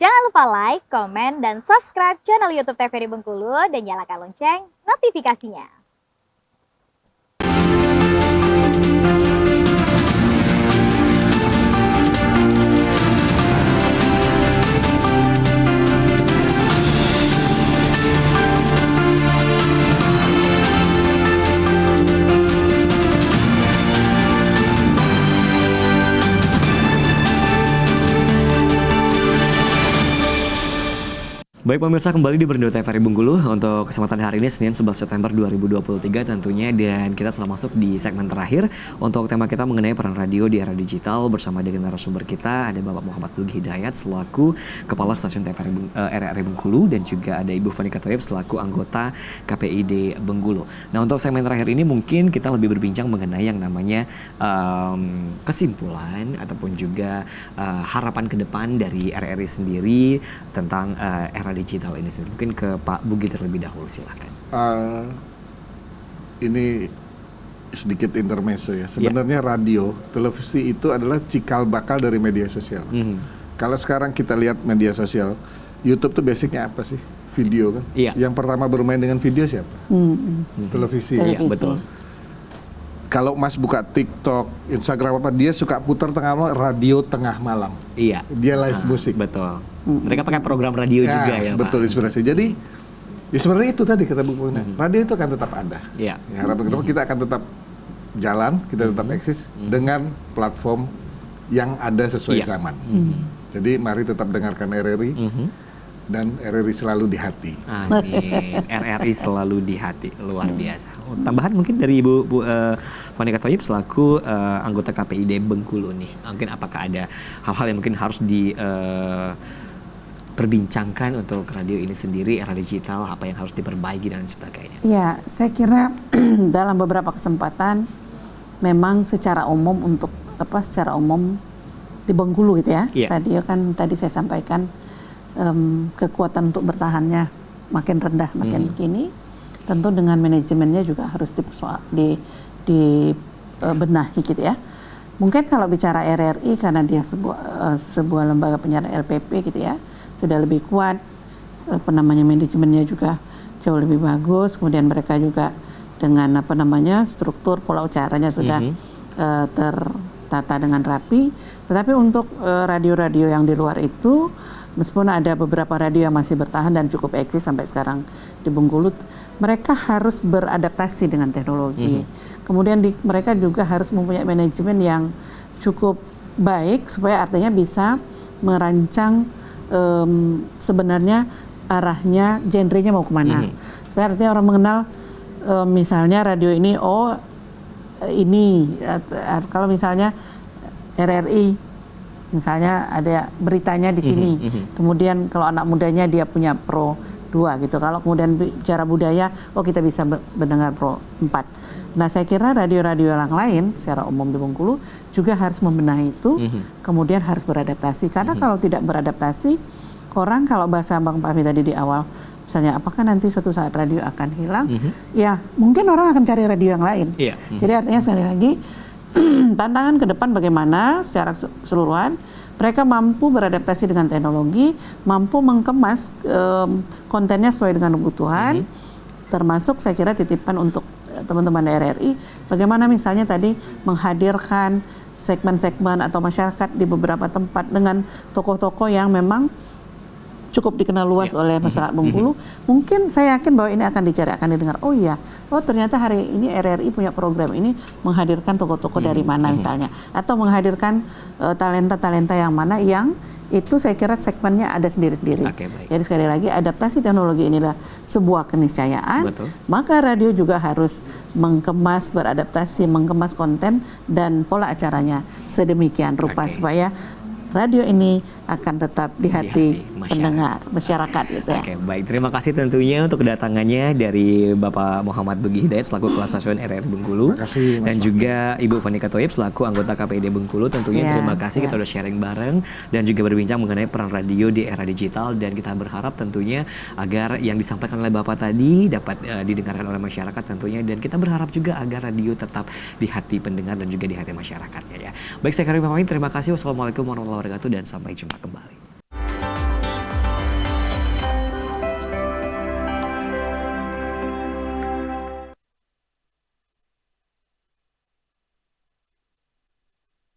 Jangan lupa like, komen, dan subscribe channel YouTube TVRI Bengkulu dan nyalakan lonceng notifikasinya. Baik pemirsa, kembali di Berndo TVRI Bengkulu untuk kesempatan hari ini Senin 11 September 2023 tentunya, dan kita telah masuk di segmen terakhir untuk tema kita mengenai peran radio di era digital. Bersama dengan narasumber kita ada Bapak Muhammad Bugi Hidayat selaku Kepala Stasiun RRI Bengkulu, dan juga ada Ibu Fanika Thoyib selaku anggota KPID Bengkulu. Nah, untuk segmen terakhir ini mungkin kita lebih berbincang mengenai yang namanya kesimpulan ataupun juga harapan ke depan dari RRI sendiri tentang era digital ini sendiri. Mungkin ke Pak Bugi terlebih dahulu, silakan. Ini sedikit intermezzo ya. Sebenarnya radio, televisi itu adalah cikal bakal dari media sosial. Kalau sekarang kita lihat media sosial, YouTube tuh basicnya apa sih? Video kan. Yang pertama bermain dengan video siapa? Televisi. Iya, betul. Kalau Mas buka TikTok, Instagram apa, dia suka putar tengah malam, radio tengah malam. Iya. Dia live musik. Betul. Mereka pakai program radio juga ya, betul, Pak. inspirasi. Jadi ya sebenarnya itu tadi kata Bu Puna, radio itu akan tetap ada. Iya. Ya, harapan kedua kita akan tetap jalan, kita tetap eksis dengan platform yang ada sesuai zaman. Jadi mari tetap dengarkan RRI. Dan RRI selalu di hati. Amin. RRI selalu di hati, luar biasa. Tambahan mungkin dari Ibu Fanika Thoyib selaku anggota KPID Bengkulu nih. Mungkin apakah ada hal-hal yang mungkin harus diperbincangkan untuk radio ini sendiri, era digital, apa yang harus diperbaiki dan sebagainya? Ya, saya kira dalam beberapa kesempatan memang secara umum secara umum di Bengkulu gitu ya. Radio kan tadi saya sampaikan kekuatan untuk bertahannya makin rendah, makin begini. Tentu dengan manajemennya juga harus dibenahi gitu ya. Mungkin kalau bicara RRI karena dia sebuah lembaga penyiaran LPP gitu ya, sudah lebih kuat, manajemennya juga jauh lebih bagus. Kemudian mereka juga dengan struktur pola ucaranya sudah tertata dengan rapi. Tetapi untuk radio-radio yang di luar itu, meskipun ada beberapa radio yang masih bertahan dan cukup eksis sampai sekarang di Bengkulu, mereka harus beradaptasi dengan teknologi. Kemudian mereka juga harus mempunyai manajemen yang cukup baik supaya artinya bisa merancang sebenarnya arahnya, genrenya mau kemana. Supaya artinya orang mengenal misalnya radio ini, kalau misalnya RRI misalnya ada beritanya di sini, kemudian kalau anak mudanya dia punya Pro 2 gitu. Kalau kemudian bicara budaya, kita bisa mendengar Pro 4. Nah, saya kira radio-radio yang lain secara umum di Bengkulu juga harus membenahi itu, kemudian harus beradaptasi. Karena kalau tidak beradaptasi, orang kalau bahasa Bang Fahmi tadi di awal, misalnya apakah nanti suatu saat radio akan hilang? Ya, mungkin orang akan cari radio yang lain. Jadi artinya sekali lagi, tantangan ke depan bagaimana secara keseluruhan mereka mampu beradaptasi dengan teknologi, mampu mengemas kontennya sesuai dengan kebutuhan, termasuk saya kira titipan untuk teman-teman RRI, bagaimana misalnya tadi menghadirkan segmen-segmen atau masyarakat di beberapa tempat dengan tokoh-tokoh yang memang cukup dikenal luas oleh masyarakat Bengkulu. Mungkin saya yakin bahwa ini akan dicari, akan didengar. Ternyata hari ini RRI punya program ini menghadirkan tokoh-tokoh dari mana misalnya, atau menghadirkan talenta-talenta yang mana yang itu saya kira segmennya ada sendiri-sendiri. Jadi sekali lagi adaptasi teknologi inilah sebuah keniscayaan. Maka radio juga harus beradaptasi, mengemas konten dan pola acaranya sedemikian rupa supaya radio ini akan tetap di hati pendengar, masyarakat gitu ya. Baik, terima kasih tentunya untuk kedatangannya dari Bapak Muhammad Bugi Hidayat selaku Kepala Stasiun RRI Bengkulu, dan juga Ibu Fanika Thoyib selaku anggota KPID Bengkulu. Tentunya terima kasih, kita udah sharing bareng dan juga berbincang mengenai peran radio di era digital, dan kita berharap tentunya agar yang disampaikan oleh Bapak tadi dapat didengarkan oleh masyarakat tentunya, dan kita berharap juga agar radio tetap di hati pendengar dan juga di hati masyarakatnya ya. Baik, saya Karim Pamit, terima kasih. Wassalamualaikum warahmatullahi wabarakatuh dan sampai jumpa kembali.